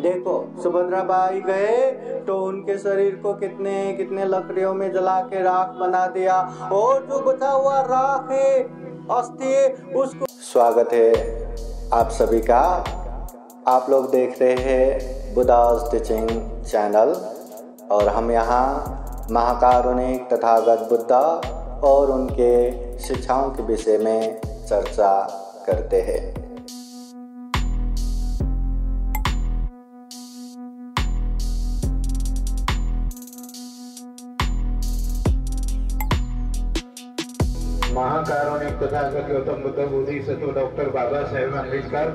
देखो सुभद्रा बाई गए तो उनके शरीर को कितने कितने लकड़ियों में जला के राख बना दिया, और जो बचा हुआ राख है, अस्थि, उसको। स्वागत है आप सभी का। आप लोग देख रहे हैं बुद्धास टीचिंग चैनल, और हम यहाँ महाकारुणिक तथागत बुद्धा और उनके शिक्षाओं के विषय में चर्चा करते हैं। महाकारुणिक तथागत गौतम बुद्ध बोधिसत्व डॉक्टर बाबासाहेब आंबेडकर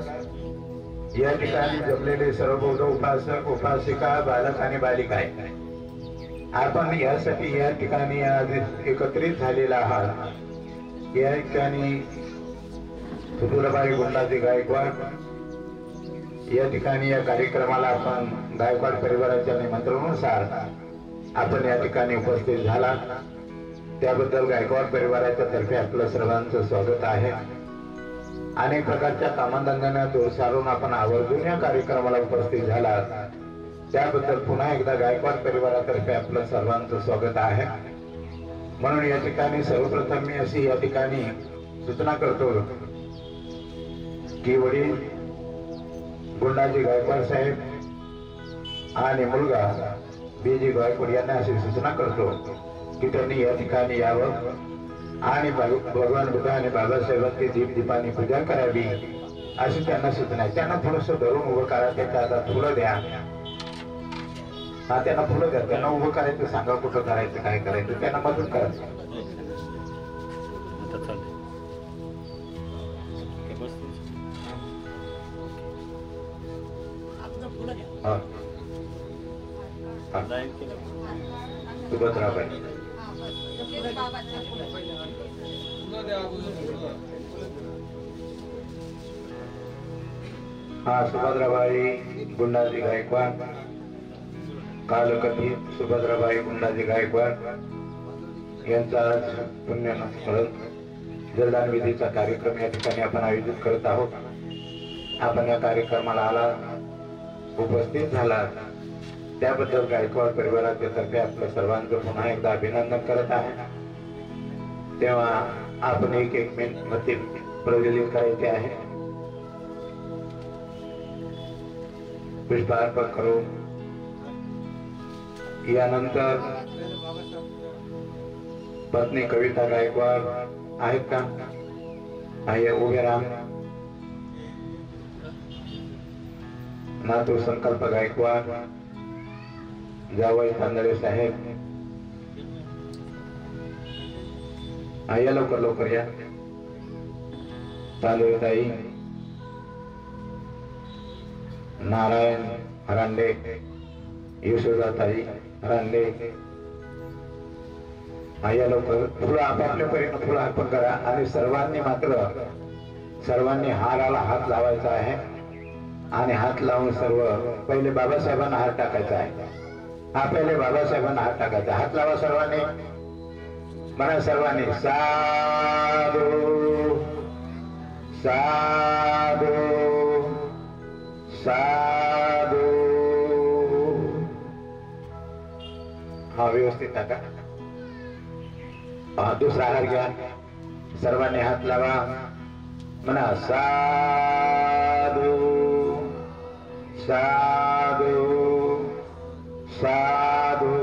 या ठिकाणी जमलेले सर्व बौद्ध उपासक उपासिका बालक आणि बालिका आहे। आपण यासाठी या ठिकाणी आज एकत्रित झालेला आहात। या ठिकाणी सुभद्राबाई गुंडाजी गायकवाड या ठिकाणी या कार्यक्रमाला आपण गायकवाड परिवाराच्या निमंत्रणानुसार आपण या ठिकाणी उपस्थित झाला, त्याबद्दल गायकवाड परिवाराच्या तर्फे आपलं सर्वांचं स्वागत आहे। अनेक प्रकारच्या कामधंद्यांना दूर सारून आपण आवर्जून या कार्यक्रमाला उपस्थित झालात, त्याबद्दल पुन्हा एकदा गायकवाड परिवारातर्फे आपलं सर्वांचं स्वागत आहे। म्हणून या ठिकाणी सर्वप्रथम मी अशी या ठिकाणी सूचना करतो की वडील गुंडाजी गायकवाड साहेब आणि मुलगा बीजी गायकवाड यांना अशी सूचना करतो की त्यांनी या ठिकाणी यावं आणि भगवान बुद्ध आणि बाबासाहेबांची दीपदीपाने पूजा करावी अशी त्यांना सूचना आहे। त्यांना थोडंसं धरून उभं करा, त्याच्या हातात फुलं द्या। हा, त्यांना फुलं द्या, त्यांना उभं करायचं, सांगा कुठं करायचं, काय करायचं, त्यांना मदत करायचं। सुभद्राबाई सुभद्राबाई गुंडाजी गायकवाड, कालकथित सुभद्राबाई गुंडाजी गायकवाड यांचा आज पुण्यस्मरण जलदान विधीचा कार्यक्रम या ठिकाणी आपण आयोजित करत आहोत। आपण या कार्यक्रमाला आला, उपस्थित झाला, त्याबद्दल गायकवाड परिवाराच्या तर्फे आपलं सर्वांचं पुन्हा एकदा अभिनंदन करत आहे। तेव्हा आपण एक मिनिट प्रज्वलित करायचे आहे। पुष्पार्पण करू। यानंतर पत्नी कविता गायकवाड आहेत का? आहे, उभे राहा। नातू संकल्प गायकवाड, जावई तांदळे साहेब, या लवकर लवकर या। ताई, नारायण हरांडे, यशोदाताई हरांडे, या लवकर। फुलं आपापल्या परीने फुलं अर्पण करा आणि सर्वांनी हाराला हात लावायचा आहे आणि हात लावून पहिले बाबासाहेबांना हात टाकायचा आहे। पहिले बाबासाहेबांना हात टाकायचा, हात लावा सर्वांनी, म्हणा सर्वांनी साधू साधू साधू। व्यवस्थित टाका। दुसरा हार घ्या, सर्वांनी हात लावा, म्हणा साधू साधू साधू।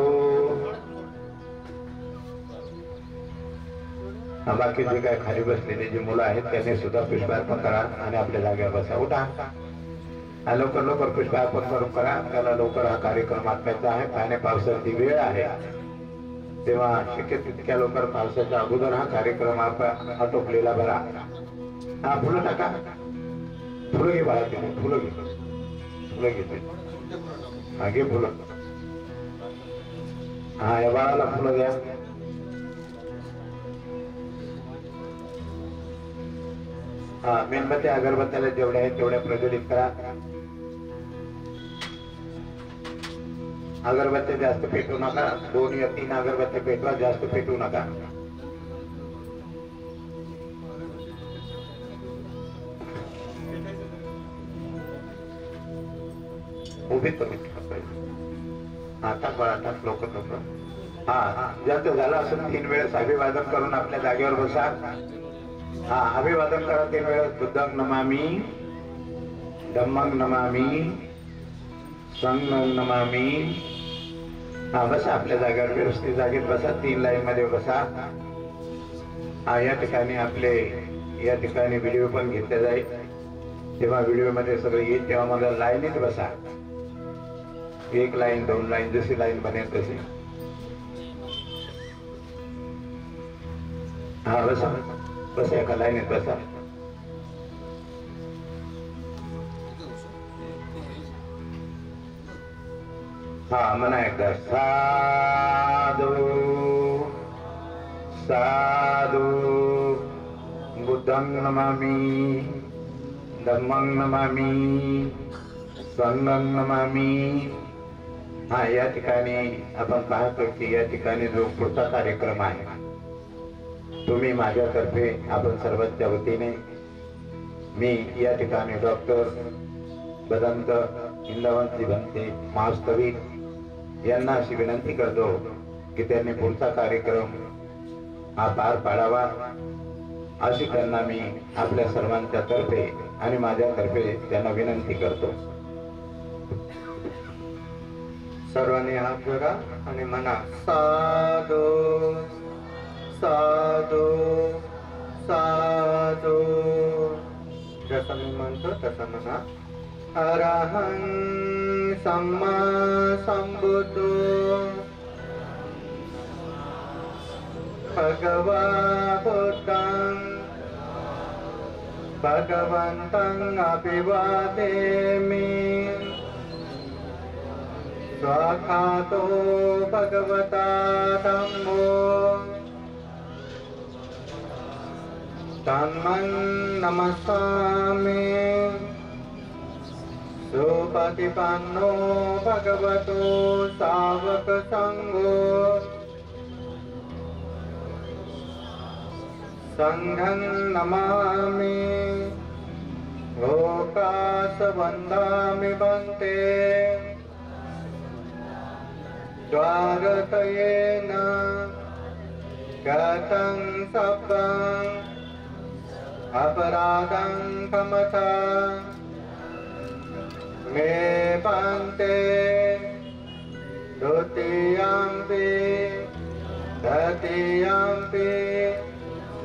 बाकी जे काय खाली बसलेले जे मुलं आहेत त्यांनी सुद्धा पुष्पार्पण करा आणि आपल्या जागेवर बसा। उठा, लवकर लवकर पुष्पार्पण करून करा, त्याला लवकर हा कार्यक्रम आटवायचा आहे। पाणी पावसाची वेळ आहे, तेव्हा शक्य तितक्या लवकर पावसाच्या अगोदर हा कार्यक्रम आटोपलेला बरा। फुलं टाका, फुलं घे बाळा, तिथे फुलं घे, फुलं घेते, घे फुलं। या बाळाला फुलं द्या। मेणबत्त्या अगरबत्त्याला जेवढ्या आहेत तेवढ्या प्रज्वलित करा। अगरबत्त्या जास्त पेटवू नका, 2 या 3 अगरबत्त्या पेटवा, जास्त पेटवू नका। उभे करून आता बळाटात लोक हा ज्याचं झालं असं 3 वेळेस अभिवादन करून आपल्या जागेवर बसा. हा अभिवादन करा 3 वेळेस. बुद्धं नमामि, धम्मं नमामि, संघं नमामि. हा बसा आपल्या जागेवर व्यवस्थित जागेत बसा. 3 लाईन मध्ये बसा. हा या ठिकाणी व्हिडिओ पण घेतला जाईल. तेव्हा व्हिडिओ मध्ये सगळं येईल तेव्हा मला लाईनीत बसा. 1 लाईन 2 लाईन जशी लाईन बनेल तशी. हा बसा बसा एका लाईनीत बसा. हा म्हणा एकदा साधू साधू. बुद्धं नमामि, धम्मं नमामि, संघं नमामि. हा या ठिकाणी आपण पाहतो की या ठिकाणी जो पुढचा कार्यक्रम आहे तुम्ही माझ्यातर्फे आपण सर्वांच्या वतीने मी या ठिकाणी डॉक्टर बदंत इंदावंती भंते मास्तवी यांना अशी विनंती करतो की त्यांनी पुढचा कार्यक्रम हा पार पाडावा अशी त्यांना मी आपल्या सर्वांच्या तर्फे आणि माझ्यातर्फे त्यांना विनंती करतो. सर्वांनी हात जोडा आणि म्हणा साधू साधू साधू. जसं मी म्हणतो तसं म्हणा. अरहं सम्मा संबुद्धो भगवा बुद्धं भगवन्तं अभिवादेमि. स्वाखातो भगवता धम्मो तन्मं नमस्सामि. सुपतिपन्नो भगवतो सावक संघो संघं नमामि. लोकास वन्दामि बन्ते द्वारतयेन गतं सब्बं अपराधं क्षमता मे बन्ते. द्वितीयंपि तृतीयंपि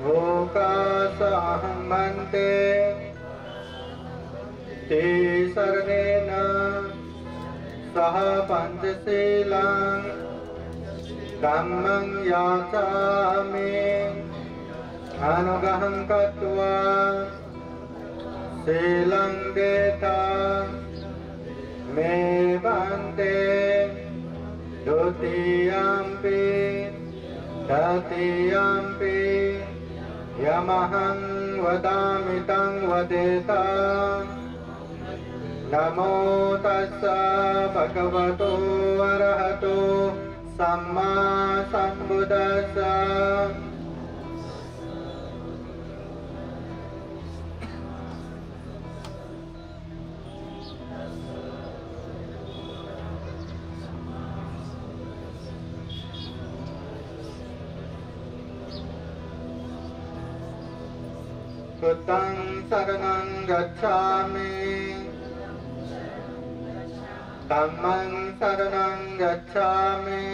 लोकासहं बन्ते. तिसरणेन सह पंचशीलं धम्मं याचामि. अनुग्रहं कृत्वा शीलं देता मे बन्ते. द्वितीयंपि तृतीयंपि यमहं वदामि तं वदेता. नमो तस्सा भगवतो अरहतो सम्मा संबुद्धस्सा. बुद्धं शरणं गच्छामि. धम्मं शरणं गच्छामि.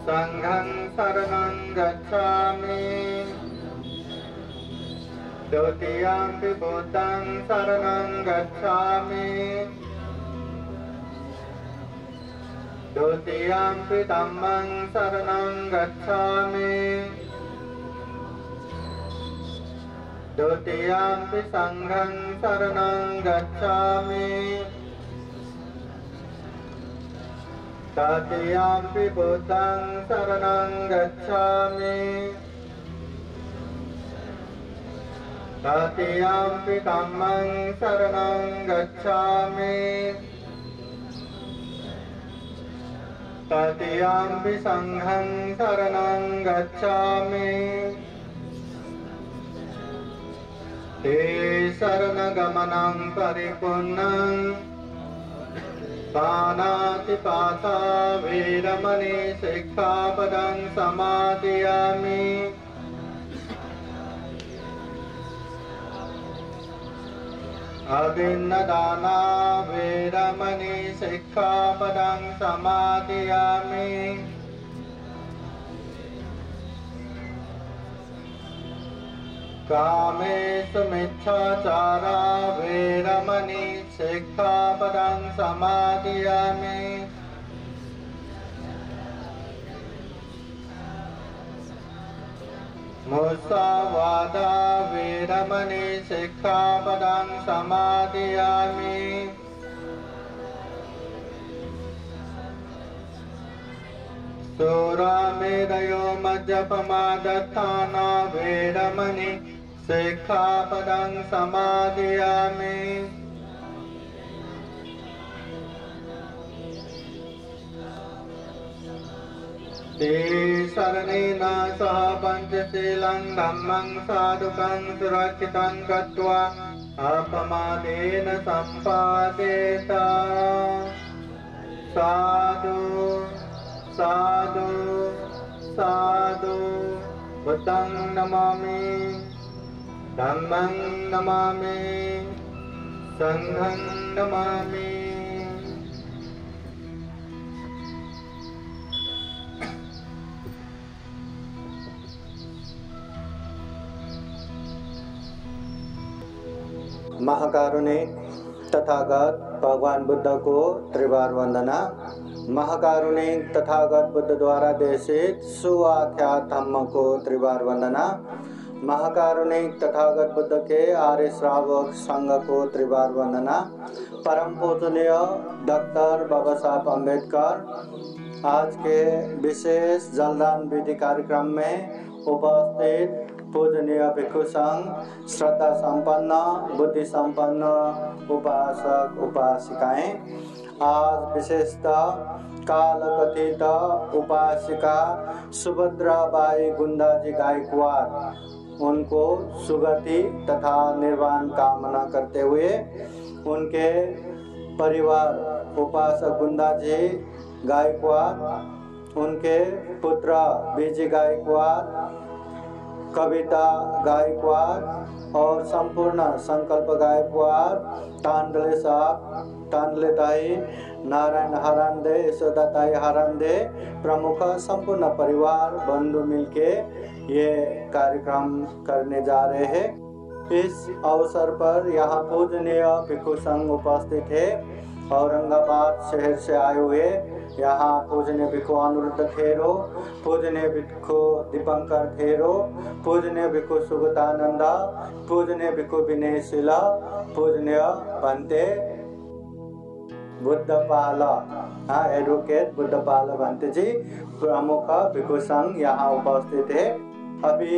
संघं शरणं गच्छामि. द्वितीयंपि बुद्धं शरणं गच्छामि. द्वितीयंपि धम्मं शरणं गच्छामि. द्वितीयंपि संघं शरणं गच्छामि. तृतीयंपि बुद्धं शरणं गच्छामि. तृतीयंपि धम्मं शरणं गच्छामि. तृतीयंपि संघं शरणं गच्छामि. ते शरणगमनं परिपूर्णं पाणातिपाता वेरमणि शिक्षापदं समादयामि अभिन्नदाना वेरमणि शिक्षापदं समादयामि कामेषु मिच्छाचारा वेरमणि शिक्षापदं समादयामि मुसावादा वेरमणि शिक्षापदं समादयामि सुरामेरयो मज्जपमादत्ताना वेरमणि शिक्षापदं समादयामि ते शरणेन सह पञ्चशीलं धम्मं साधुकं सुरक्षितं कृत्वा अपमादेन सम्पादेत साधु साधु साधु बुद्धं नमामि धम्मं नमामि संघं नमामि महाकारुणिक तथागत भगवान बुद्ध को त्रिवार वंदना। महाकारुणिक तथागत बुद्ध द्वारा देशित सुआख्यात धम्म को त्रिवार वंदना। महाकारुणिक तथागत बुद्ध के आर्य श्रावक संघ को त्रिवार वंदना। परम पूजनीय डॉक्टर बाबा साहब अम्बेडकर आज के विशेष जलदान विधि कार्यक्रम में उपस्थित पूजनीय भिक्षु संघ, श्रद्धा संपन्न, बुद्धि संपन्न उपासक उपासिकाएं, आज विशेषतः काल कथित उपासिका सुभद्राबाई गुंदाजी गायकवाड़ उनको सुगति तथा निर्वाण कामना करते हुए उनके परिवार उपासक गुंदाजी गायकवाड़, उनके पुत्र बीजी गायकवाड़, कविता गायकवाड़ और संपूर्ण संकल्प गायकवाड़, तांडले साहब, तांडले ताई, नारायण हरांदे, यशोदा ताई हरांदे प्रमुख संपूर्ण परिवार बंधु मिलके ये कार्यक्रम करने जा रहे हैं। इस अवसर पर यहाँ पूजनीय भिक्षु संघ उपस्थित है। औरंगाबाद शहर से आए हुए यहाँ पूजनीय भिक्षु अनुरुद्ध थेरो, पूजनीय भिक्षु दीपंकर थेरो, पूजनीय भिक्षु सुगतानंदा, पूजनीय भिक्षु विनयशीला, पूजनीय भंते बुद्धपाल एडवोकेट बुद्धपाल भंते जी प्रमुख भिक्षु संघ यहाँ उपस्थित है। अभी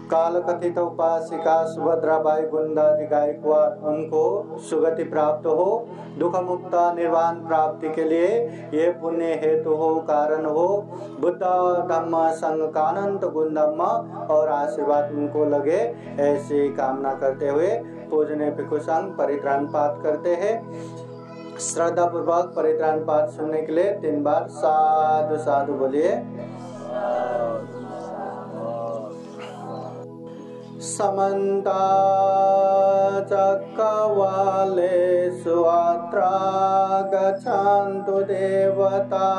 काल कथित उपासिका सुभद्राबाई गुंदाजी गायकवाड़ उनको सुगति प्राप्त हो, दुख मुक्त निर्वाण प्राप्ति के लिए ये पुण्य हेतु हो, कारण हो। बुद्ध धम्म संघ का अनंत गुणधम्म और आशीर्वाद उनको लगे ऐसी कामना करते हुए पूजनीय भिक्षु संघ परित्राण पाठ करते हैं। श्रद्धा पूर्वक परित्राण पाठ सुनने के लिए 3 बार साधु साधु बोलिए। समन्ता चक्रवालेषु अत्र गच्छन्तु देवता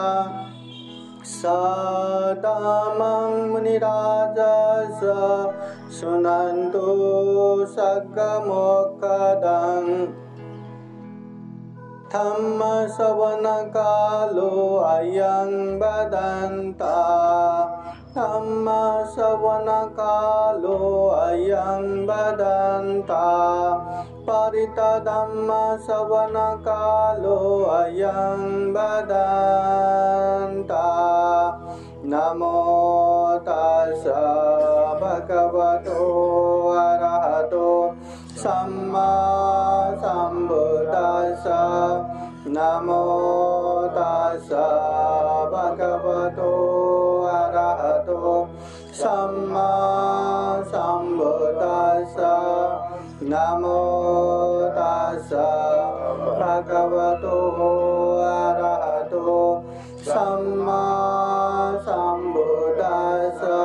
सदामं मुनिराजस शृण्वन्तु सगमोक्खदं धम्म श्रवण कालो अयं बदन्ता धम्म श्रवण कालो अयं बदन्ता परित धम्म श्रवण कालो अयं बदन्ता नमो तस्स भगवतो अरहतो सम्मा सम्बुद्दस्स नमो तस्स भगवतो अरहतो सम्मा सम्बुद्दस्स नमो तस्सा भगवतो अरहतो सम्मा सम्बुद्धास्सा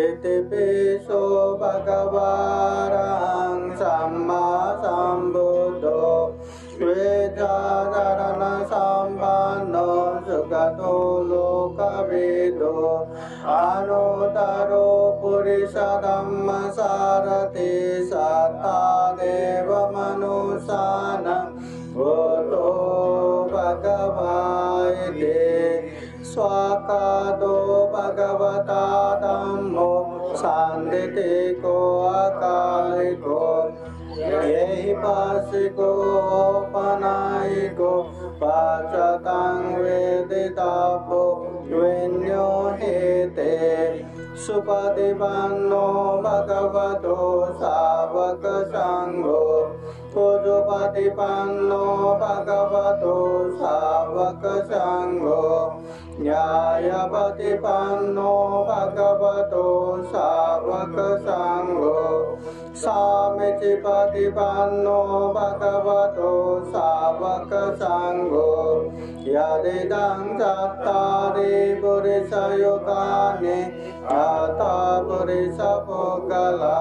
इति पिसो भगवान् सम्मा सम्बुद्धो वेदाधरण सम्पन्नो सुगतो लोकविदो अनुत्तरो पुरुष धम्मसारथि सत्ता देव मनुष्याणां भूतो भगवायते स्वाकातो भगवता धम्मो सान्दिटिको अकालिको यही पासिको पनायिको पाचतां वेदितापो विन्यो हेते सुपतिपन्नो भगवतो सावक संघो पुजुपतिपन्नो भगवतो सावक संघो न्यायपतिपन्नो भगवतो सावक संघो सामिचिपतिपन्नो भगवतो सावक संघो यदिदं चत्तारि पुरुषयुगानि अथा पुरुषपुगला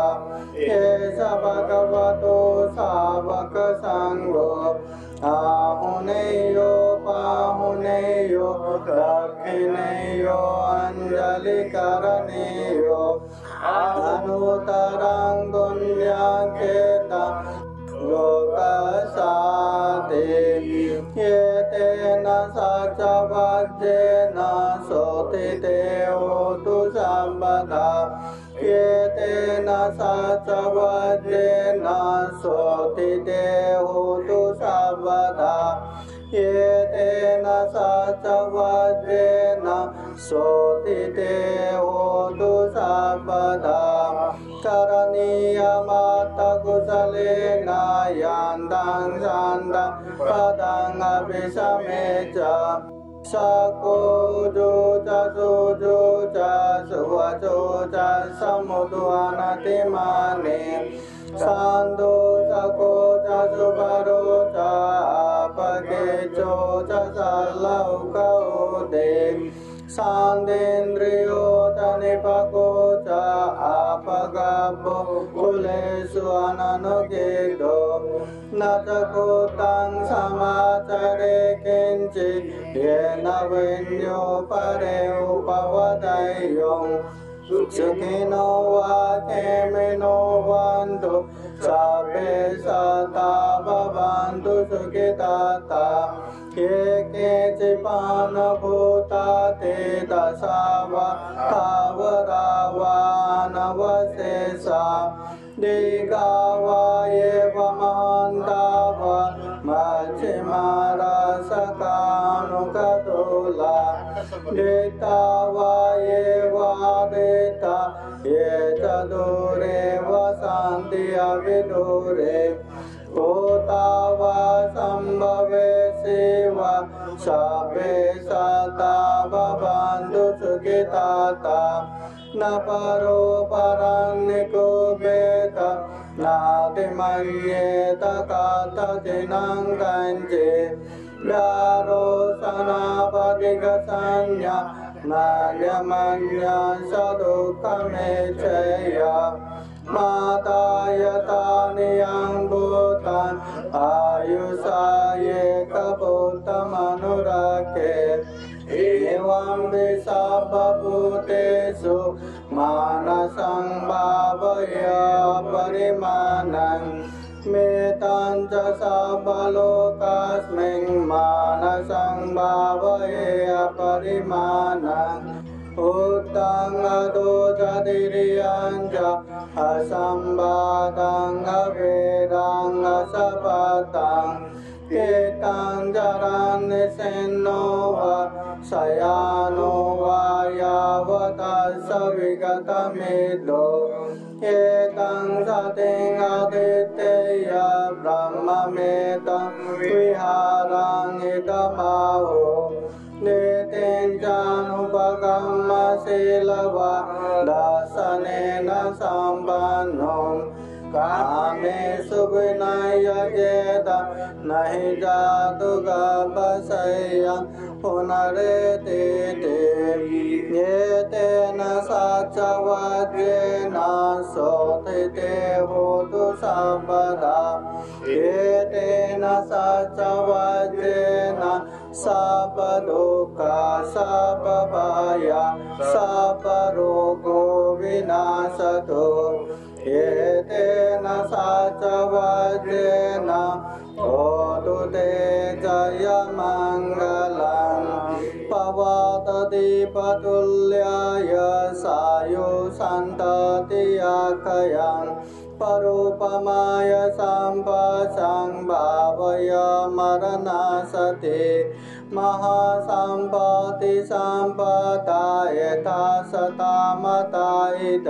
एष भगवतो सावक संघो आहुनेयो पाहुनेयो दक्षिणेयो अंजलिकरणेयो अनुत्तरं पुण्यक्षेत्रं लोकसाते येतेन सचवज्जेन सोतिते होतु सर्वदा येतेन सचवज्जेन सोतिते होतु सर्वदा येतेन सचवज्जेन सोतिते होतु सर्वदा करणीयमत कुशलेन यान्तं शान्तं पदं अभिसमे च सकोजो च सोजो च सुवचो च समुद्वनतिमाने सान्दो सको च सुभरो च अपकेचो च सल्लौकौदे सान्देन्द्रियो च निपको च अपगपो कुलेषु अननुगेदो न च कोतं समाचरे किञ्चित् येन विन्यो परे उपवदयं सुखिनो वा क्षेमिनो भवन्तु सर्वे सदा भवन्तु सुखिताः ये केचिपानभूता ते दशावा तावरावानवशेषा दिगावा एव महान्तावा मध्यमारसकानुकतोला देतावा एव देता ये च दूरे वसन्ति अविदूरे भूतावा सम्भवे शिव सर्वे सदा भवन्तु सुखिताः न परो परन्निको वेद नातिमन्येत कथचिनं कञ्चित् व्यारोसनापदिगसंज्ञा नान्यमन्या स दुःखमेच्छय मातायतानि यं भूतान् आयुषा एकभूतमनुरक्षे एवं सर्वभूतेषु मानसं भावय परिमाणं मेतं च सर्वलोकस्मिन् मानसं भावय परिमाणम् उत्तं अदोषधिरियं च असंवादं अवेदं असपतं एतं जरान्निसेन्नो वा शयानो वा यावतः विगतमेधो एतं सतिं आदित्यय ब्रह्ममेतं विहारं इदमाहो नेतेन जानुपगमशीलवा दर्शनेन सम्पन्नो कामेषु विनय्येत नहि जातु गपसय्यं पुनरेति एतेन सचवज्रेण शोथिते होतु सर्वदा एतेन सचवज्रेण सर्वदुःख सर्वभय सर्वरोगो विनाशतो एतेन सचवज्रेण होतु ते जयमङ्गलम् पवतदीपतुल्याय सायुसन्ततियाखयम् परोपमाय सम्भावय मरणासते महासम्पत्ति सम्पदा यथा सतामतायिद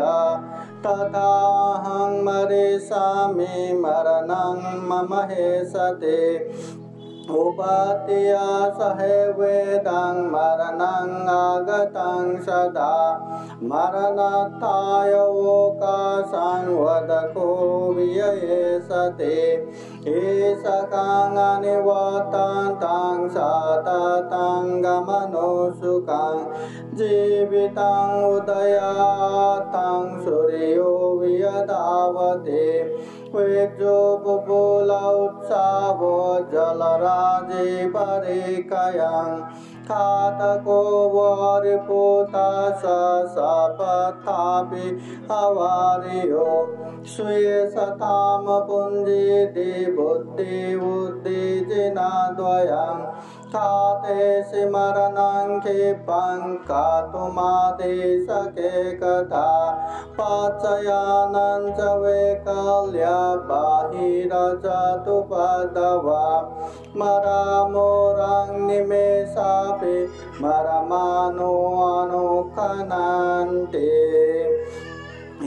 तथाहं मरिष्यामि मरणं मम हेषते उपात्या सहैवेदं मरणं आगतं सदा मरणत्थाय ओकासंवदको वियेषते ईशकां अनिवर्तन्तं सततं गमनो सुखं जीवितं उदयातं सूर्यो वियदावते वेजो बुबुल उत्सवो जलराजे परिकयं खातको वरिपुता सपथापि अवार्यो स्वे सताम पुञ्जिति बुद्धि उद्दीजिनाद्वयं खाते सिमरणं क्षिपं खातुमादेशके कथा पाचयानं च वैकल्य बाहिरजतु पदवा मरामोरं निमेषापि मरमानो अनुखनन्ते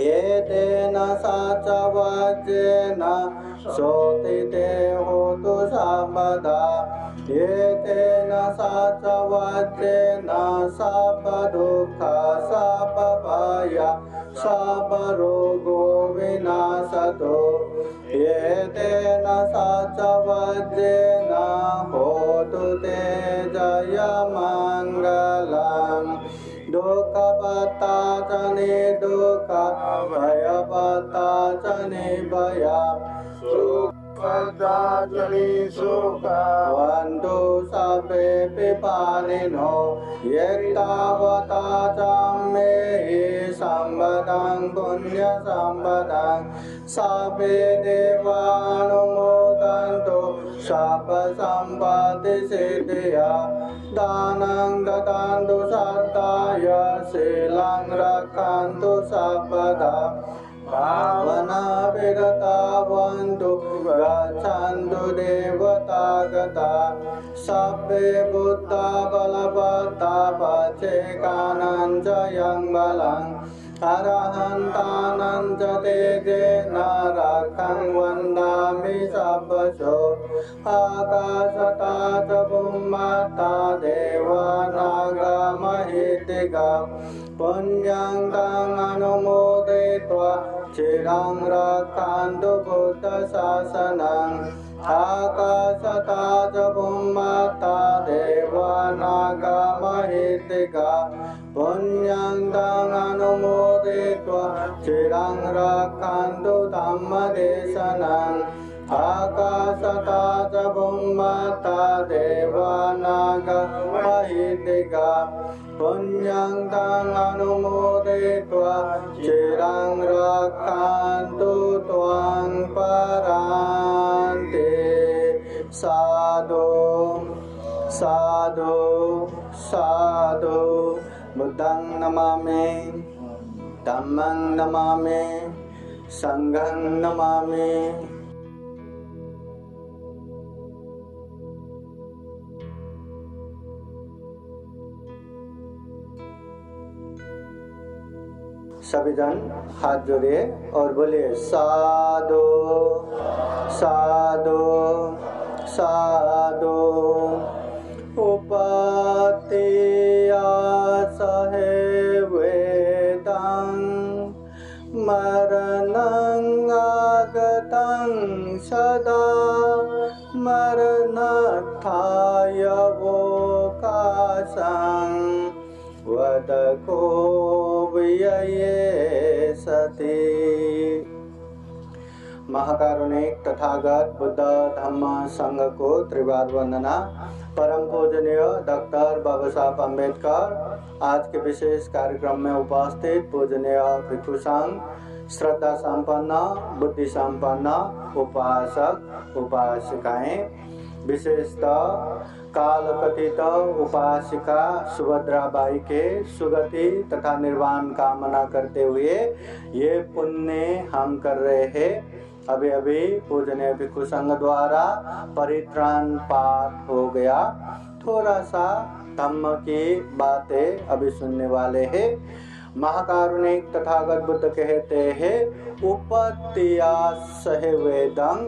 एतेन सचवज्रेण शोथिते होतु सर्वदा एतेन सचवज्रेण सर्वदुःख सर्वभय सर्वरोगो विनाशतो एतेन सचवज्रेण होतु ते जयमङ्गलम् दुःखपत्ता च निदुःख भयपत्ता च निभय सुखपत्ता च निसुख वन्तु सर्वे पिपालिनो यत्तावता च मे सम्पदं पुण्यसम्पदं सर्वे देवानुमोदन्तु सर्वसम्पत्तिसिद्धिया दानं ददान्तु सद्दाय शीलं रक्षन्तु सर्वदा भावना विरतावन्तु गच्छन्तु देवतागता सर्वे बुद्धा बलवत्ता पचेकानं च यं बलम् अरहन्तानं च तेजेन रक्षं वन्दामि सर्वशो आकाशता च भूमता देवानागमहितिका पुण्यं तं अनुमोदयित्वा चिरं रक्षन्तु बुद्धशासनम् आकाशता च भूमता देवानागमहितिका पुण्यं तं अनुमोदयित्वा चिरं रक्षन्तु धम्मदेशनम् आकाशता च भूमता देवानागमहितिका पुण्यं तं अनुमोदयित्वा चिरं रक्षन्तु त्वां परान्ते साधु साधु साधु बुद्धं नमामि धम्मं नमामि संघं नमामि सभी जन हाथ जोड़िए और बोलिए साधु साधु साधु उपत्या सहे वेदं मरणं आगतं मरण थाय वो कासं वद को ये सती। महाकारुणिक तथागत बुद्ध धम्म संघ को त्रिवार वंदना। परम पूजनीय डॉक्टर बाबा साहब अम्बेडकर आज के विशेष कार्यक्रम में उपस्थित पूजनीय भिक्षु संघ, श्रद्धा संपन्न, बुद्धि संपन्न उपासक उपासिकाएं, विशेषतः काल कथित उपासिका सुभद्रा बाई के सुगति तथा निर्वाण कामना करते हुए ये पुण्य हम कर रहे हैं। अभी अभी पूजनीय भिक्षु संघ द्वारा परित्राण पाठ हो गया। थोड़ा सा धम्म की बातें अभी सुनने वाले हैं। महाकारुणिक तथागत बुद्ध कहते हैं, उपत्तिया सह वेदं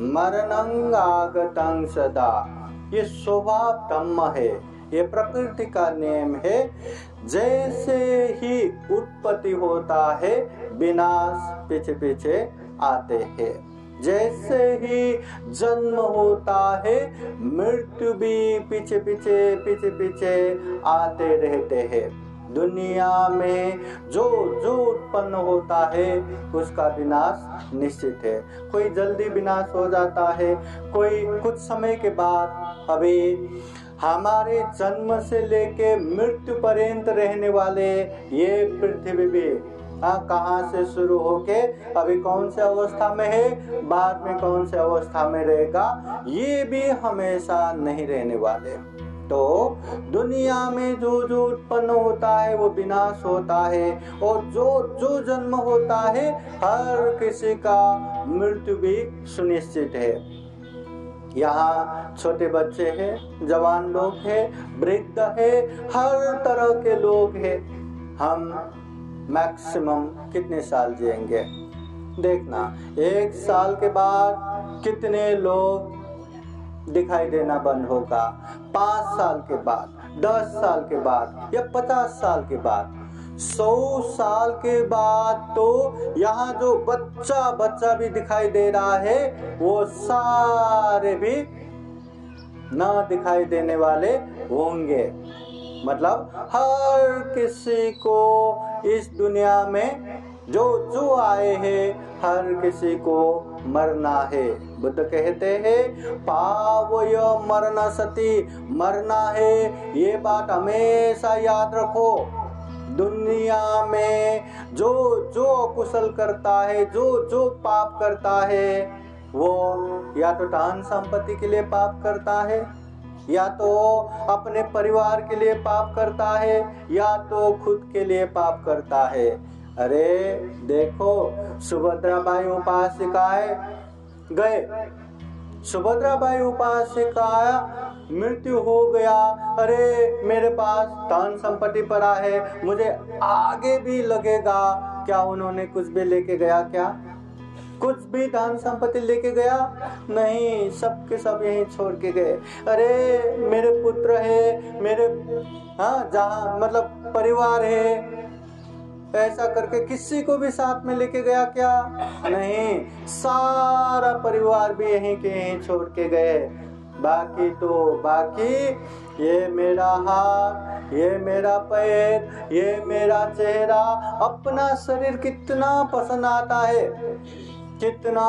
मरणं आगतं सदा। ये स्वभाव धम्म है, ये प्रकृति का नियम है। जैसे ही उत्पत्ति होता है विनाश पीछे पीछे आते हैं, जैसे ही जन्म होता है मृत्यु भी पीछे पीछे आते रहते हैं। दुनिया में जो उत्पन्न होता है उसका विनाश निश्चित है। कोई जल्दी विनाश हो जाता है, कोई कुछ समय के बाद। अभी हमारे जन्म से लेके मृत्यु पर्यंत रहने वाले ये पृथ्वी भी कहाँ से शुरू होके अभी कौन से अवस्था में है, बाद में कौन से अवस्था में रहेगा, ये भी हमेशा नहीं रहने वाले। तो दुनिया में जो उत्पन्न होता है वो विनाश होता है, और जो जन्म होता है हर किसी का मृत्यु भी सुनिश्चित है। यहाँ छोटे बच्चे हैं, जवान लोग हैं, वृद्ध है, हर तरह के लोग हैं। हम मैक्सिमम कितने साल जिएंगे देखना। 1 साल के बाद कितने लोग दिखाई देना बंद होगा, 5 साल के बाद, 10 साल के बाद या 50 साल के बाद, 100 साल के बाद तो यहाँ जो बच्चा भी दिखाई दे रहा है वो सारे भी ना दिखाई देने वाले होंगे। मतलब हर किसी को इस दुनिया में जो आए हैं हर किसी को मरना है। बुद्ध कहते हैं पावय मरना सती, मरना है, ये बात हमेशा याद रखो। दुनिया में जो अकुशल करता है, जो पाप करता है, वो या तो धन संपत्ति के लिए पाप करता है, या तो अपने परिवार के लिए पाप करता है, या तो खुद के लिए पाप करता है। अरे देखो, सुभद्रा बाई उपासिकाएं गए, सुभद्रा बाई उपासिका मृत्यु हो गया। अरे मेरे पास धन संपत्ति पड़ा है, मुझे आगे भी लगेगा। क्या उन्होंने कुछ भी लेके गया? क्या कुछ भी धन संपत्ति लेके गया? नहीं, सब के सब यहीं छोड़ के गए। अरे मेरे पुत्र है, मेरे जहाँ मतलब परिवार है, ऐसा करके किसी को भी साथ में लेके गया क्या? नहीं, सारा परिवार भी यहीं के यहीं छोड़ के गए। बाकी ये मेरा हाथ, ये मेरा पैर, ये मेरा चेहरा, अपना शरीर कितना पसंद आता है। कितना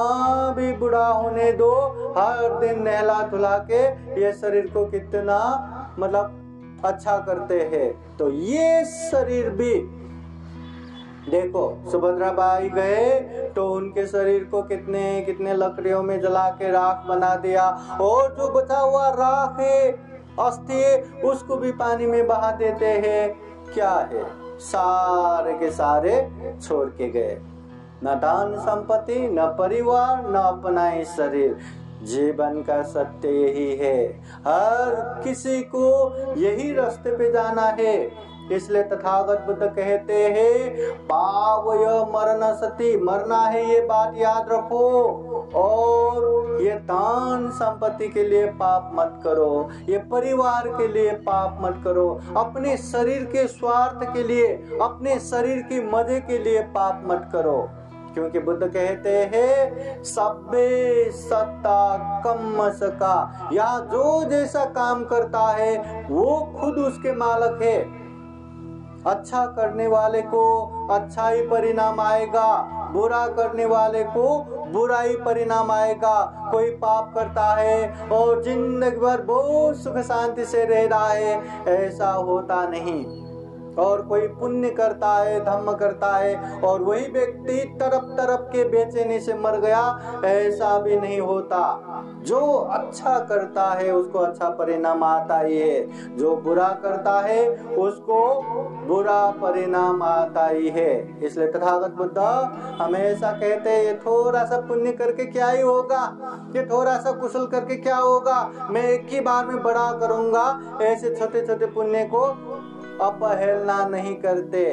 भी बुढ़ा होने दो, हर दिन नहला धुला के ये शरीर को कितना मतलब अच्छा करते हैं। तो ये शरीर भी देखो, सुभद्रा बाई गए तो उनके शरीर को कितने लकड़ियों में जला के राख बना दिया, और जो बचा हुआ राख है, अस्थि है, उसको भी पानी में बहा देते हैं। क्या है? सारे के सारे छोड़ के गए। न धन संपत्ति, न परिवार, न अपना ही शरीर। जीवन का सत्य यही है, हर किसी को यही रास्ते पे जाना है। इसलिए तथागत बुद्ध कहते हैं पावय मरण सती, मरना है, ये बात याद रखो। और ये दान संपत्ति के लिए पाप मत करो, ये परिवार के लिए पाप मत करो, अपने शरीर के स्वार्थ के लिए, अपने शरीर के मजे के लिए पाप मत करो। क्योंकि बुद्ध कहते हैं सब्बे सत्ता कम्मसका, या जो जैसा काम करता है वो खुद उसके मालिक है। अच्छा करने वाले को अच्छा ही परिणाम आएगा, बुरा करने वाले को बुरा ही परिणाम आएगा। कोई पाप करता है और जिंदगी भर बहुत सुख शांति से रह रहा है, ऐसा होता नहीं। और कोई पुण्य करता है, धर्म करता है और वही व्यक्ति तरफ तरफ के बेचैनी से मर गया, ऐसा भी नहीं होता। जो अच्छा करता है उसको अच्छा परिणाम आता ही है, जो बुरा करता है उसको बुरा परिणाम आता ही है। इसलिए तथागत बुद्ध हमेशा कहते हैं, ये थोड़ा सा पुण्य करके क्या ही होगा, ये थोड़ा सा कुशल करके क्या होगा, मैं एक ही बार में बड़ा करूंगा। ऐसे छोटे छोटे पुण्य को अपहेलना नहीं करते।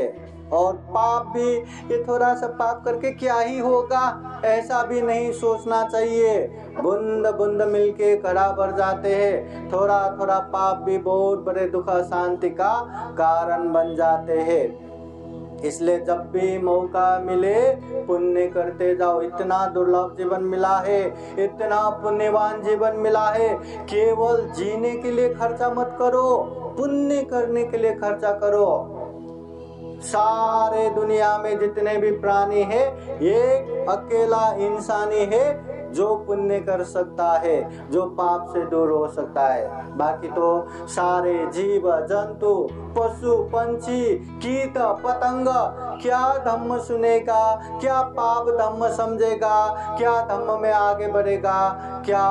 और पाप भी, ये थोड़ा सा पाप करके क्या ही होगा, ऐसा भी नहीं सोचना चाहिए। बूंद बूंद मिलके घड़ा भर जाते हैं, थोड़ा थोड़ा पाप भी बहुत बड़े दुख शांति का कारण बन जाते हैं। इसलिए जब भी मौका मिले पुण्य करते जाओ। इतना दुर्लभ जीवन मिला है, इतना पुण्यवान जीवन मिला है, केवल जीने के लिए खर्चा मत करो, पुण्य करने के लिए खर्चा करो। सारे दुनिया में जितने भी प्राणी है, एक अकेला इंसान ही है जो पुण्य कर सकता है, जो पाप से दूर हो सकता है। बाकी तो सारे जीव जंतु, पशु पंछी, कीट पतंग क्या धम्म सुनेगा, क्या पाप धम्म समझेगा, क्या धम्म में आगे बढ़ेगा, क्या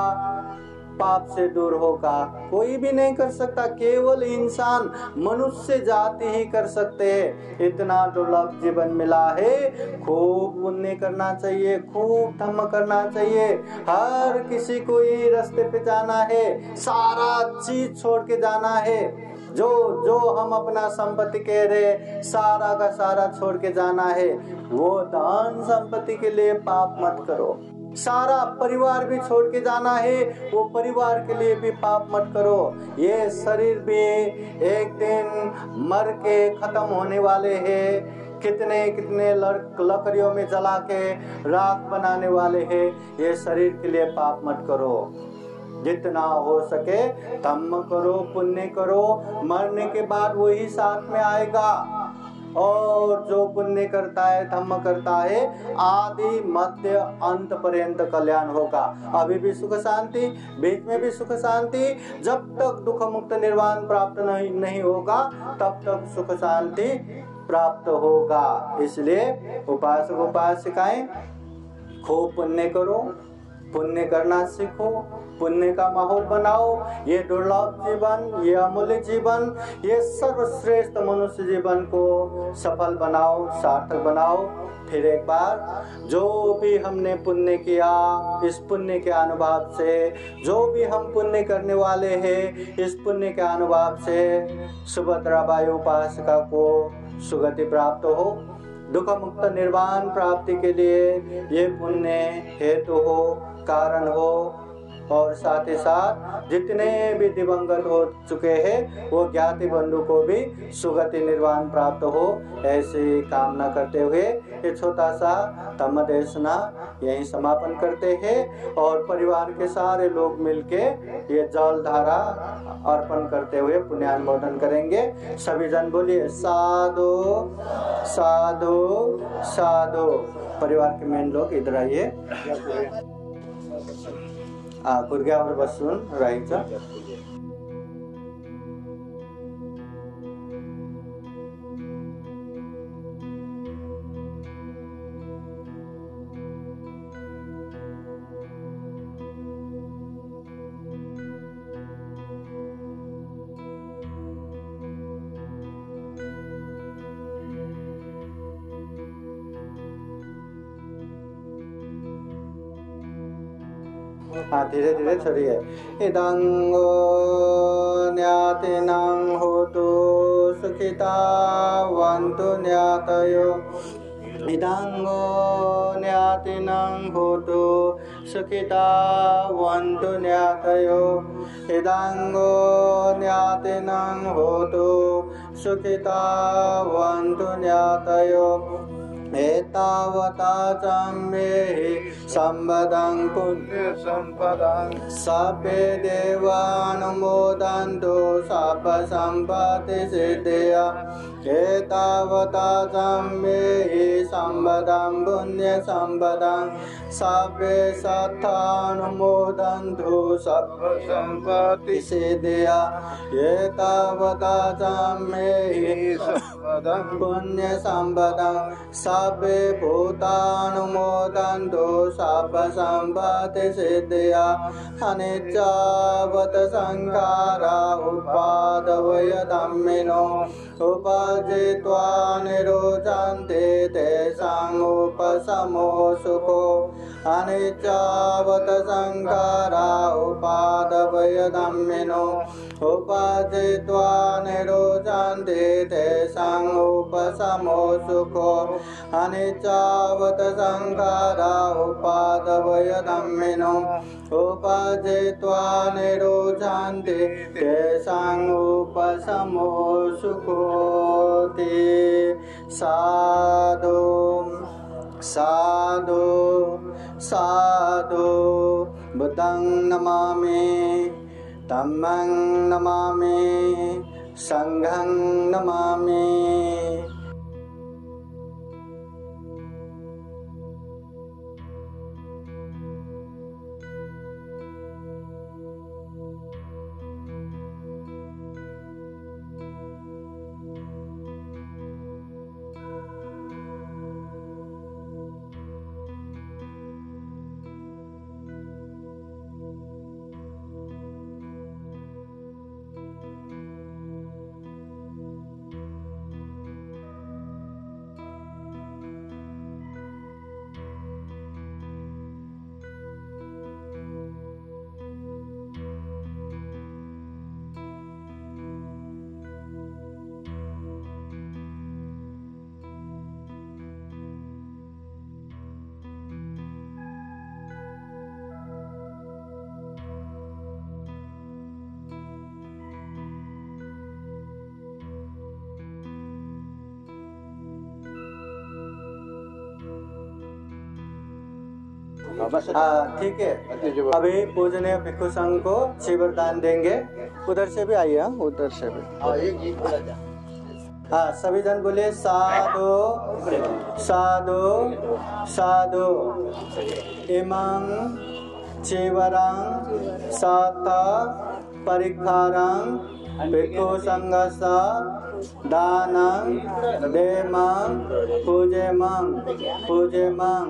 पाप से दूर होगा, कोई भी नहीं कर सकता। केवल इंसान, मनुष्य जाति ही कर सकते हैं। इतना दुर्लभ जीवन मिला है, खूब पुण्य करना चाहिए, खूब धर्म करना चाहिए। हर किसी को ये रास्ते पे जाना है, सारा चीज छोड़ के जाना है। जो जो हम अपना संपत्ति कह रहे, सारा का सारा छोड़ के जाना है। वो धन संपत्ति के लिए पाप मत करो। सारा परिवार भी छोड़ के जाना है, वो परिवार के लिए भी पाप मत करो। ये शरीर भी एक दिन मर के खत्म होने वाले हैं। कितने कितने लकड़ियों में जला के राख बनाने वाले हैं। ये शरीर के लिए पाप मत करो। जितना हो सके धम्म करो, पुण्य करो, मरने के बाद वही साथ में आएगा। और जो पुण्य करता है, धम्म करता है, आदि मध्य अंत पर्यंत कल्याण होगा। अभी भी सुख शांति, बीच में भी सुख शांति। जब तक दुख मुक्त निर्वाण प्राप्त नहीं होगा, तब तक सुख शांति प्राप्त होगा। इसलिए उपासक उपासिकाएं खूब पुण्य करो, पुण्य करना सीखो, पुण्य का माहौल बनाओ। ये दुर्लभ जीवन, ये अमूल्य जीवन, ये सर्वश्रेष्ठ मनुष्य जीवन को सफल बनाओ, सार्थक बनाओ। फिर एक बार जो भी हमने पुण्य किया, इस पुण्य के अनुभव से, जो भी हम पुण्य करने वाले हैं, इस पुण्य के अनुभव से सुभद्रा बाई उपासिका को सुगति प्राप्त हो, दुख मुक्त निर्वाण प्राप्ति के लिए ये पुण्य हेतु हो, कारण हो। और साथ ही साथ जितने भी दिवंगत हो चुके हैं, वो ज्ञाति बंधु को भी सुगति निर्वाण प्राप्त हो, ऐसी कामना करते हुए ये छोटा सा धम्म देशना यहीं समापन करते हैं। और परिवार के सारे लोग मिलके ये जल धारा अर्पण करते हुए पुण्यानुमोदन करेंगे। सभी जन बोलिए साधु साधु साधु। परिवार के मेन लोग इधर आइए, खुर्ग्यावर बसून राहायचं। धीरे धीरे छोड़िए। इदंगो न्यातिनां होतु सुखिता वन्तु न्यातयो। इदंगो न्यातिनां होतु सुखिता वन्तु न्यातयो। इदंगो न्यातिनां होतु सुखिता वन्तु न्यातयो। एतावता सम्मेहि संवदं पुण्य संपदं सभ्ये देवानुमोदन्तु सप्प सम्पत्ति सिद्धिया एतावता सम्मेहि संवदं पुण्य संपदं सभ्ये सत्तानुमोदन्तु सप्प सम्पत्ति सिद्धिया एतावता सम्मेहि संवदं पुण्य संपदं सभ्ये भूतानुमोदन्तु सप्प सम्पत्ति सिद्धिया अनिच्चावत संखारा उपादवय धम्मिनो उपजित्वा निरोचन्ते तेषां उपशमो सुखो अनिच्चावत संखारा उपादवय धम्मिनो उपजित्वा निरोचन्ते तेषां उपशमो सुखो अनिच्चावत संखारा उपादवय धम्मिनो उपजित्वा निरोचन्ते तेषां उपशमो सुखोति साधु साधु साधु बुद्धं नमामि धम्मं नमामि संघं नमामि। हाँ ठीक है। अभी पूजनीय भिक्षु संघ को शिविर दान देंगे। उधर से भी आइए, उधर से भी। हाँ सभी जन बोले साधु साधु साधु इमं चिवरं साथ परिखारं भिक्षु संघस्य दानं देमं पूजेमं पूजेमं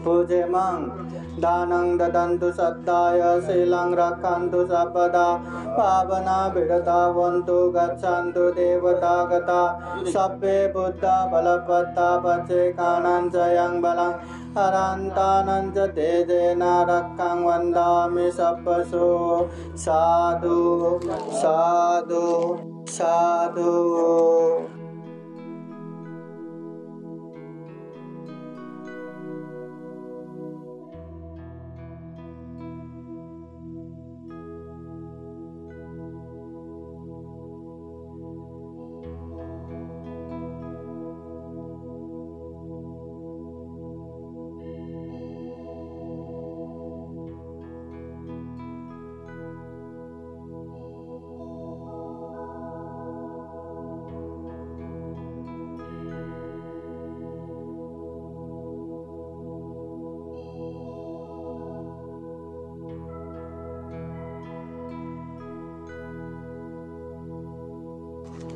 पूजेमं दानं ददन्तु सद्दाय शीलं रक्षन्तु सर्वदा पावना विरतावन्तु गच्छन्तु देवता गता सभ्ये बुद्धा बलवत्ता पचेकानां च यं बलं हरन्तानं च तेजेन रक्षं वन्दामि सप्पसु साधु साधु साधु।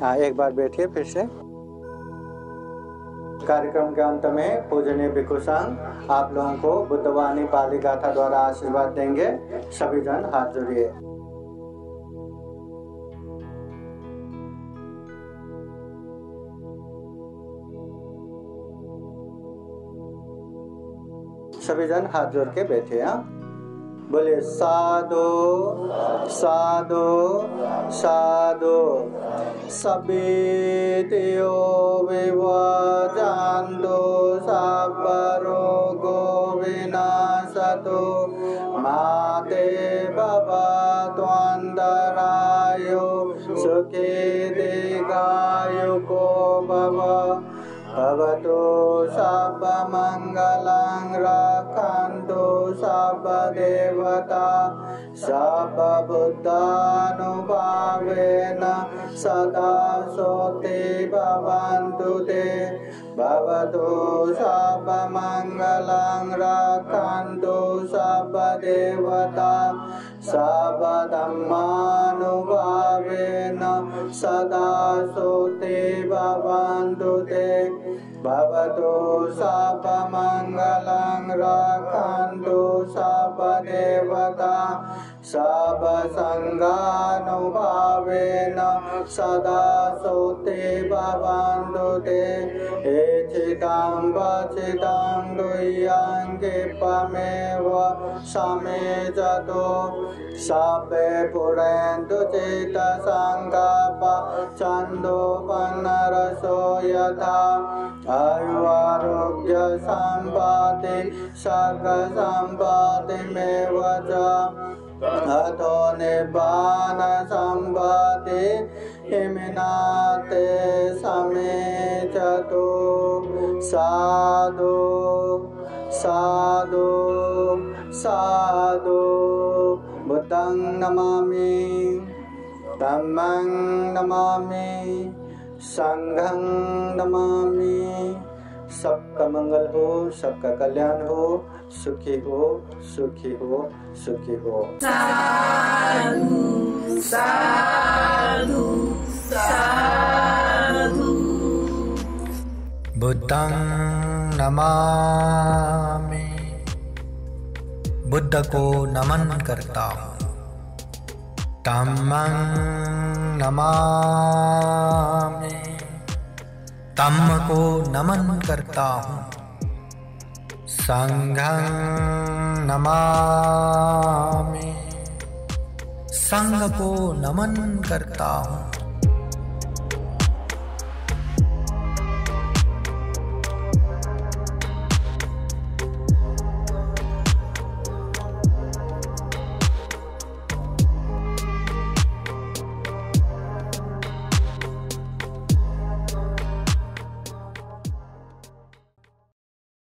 हाँ एक बार बैठिए फिर से। कार्यक्रम के अंत में पूजनीय भिक्षु संघ आप लोगों को बुद्धवाणी पाली गाथा द्वारा आशीर्वाद देंगे। सभी जन हाथ जोड़िए। सभी जन हाथ जोड़ के बैठे। हाँ बोले साधु साधु साधु सभीतियो विवजान्तो सब्बरोगो विनाशतो माते भवत्वन्तरायो सुखे दीर्घायुको भव भवतु सर्वमङ्गलं रक्षन्तु सर्वदेवता सर्वबुद्धानुभावेन सदा सोते भवन्तु ते भवतु सर्वमङ्गलं रक्षन्तु सर्वदेवता सर्वधर्मानुभावेन सदा सोते भवन्तु ते भवतु सर्वमङ्गलं रक्षन्तु सर्वदेवता सर्वसङ्गानुभावेन सदा सोते भवन्तु ते एचितं वचितं दुह्यं कृपमेव समेजतो सर्वे पुरन्तु चित्तसङ्कल्पछन्दोपन्नरसो यथा आयुरारोग्य सम्पत्ति सर्गसम्पत्तिमेव च अथो निब्बान सम्पत्ति हिमिनाते समेचतु साधु साधु साधु बुद्धं नमामि धम्मं नमामि संघं नमामि। सबका मंगल हो, सबका कल्याण हो, सुखी हो, सुखी हो, सुखी हो। साधु साधु साधु। बुद्धं नमामि, बुद्ध को नमन करता हूँ। धम्मं नमामि, धम्म को नमन करता हूँ। संघं नमामि, संघ को नमन करता हूँ।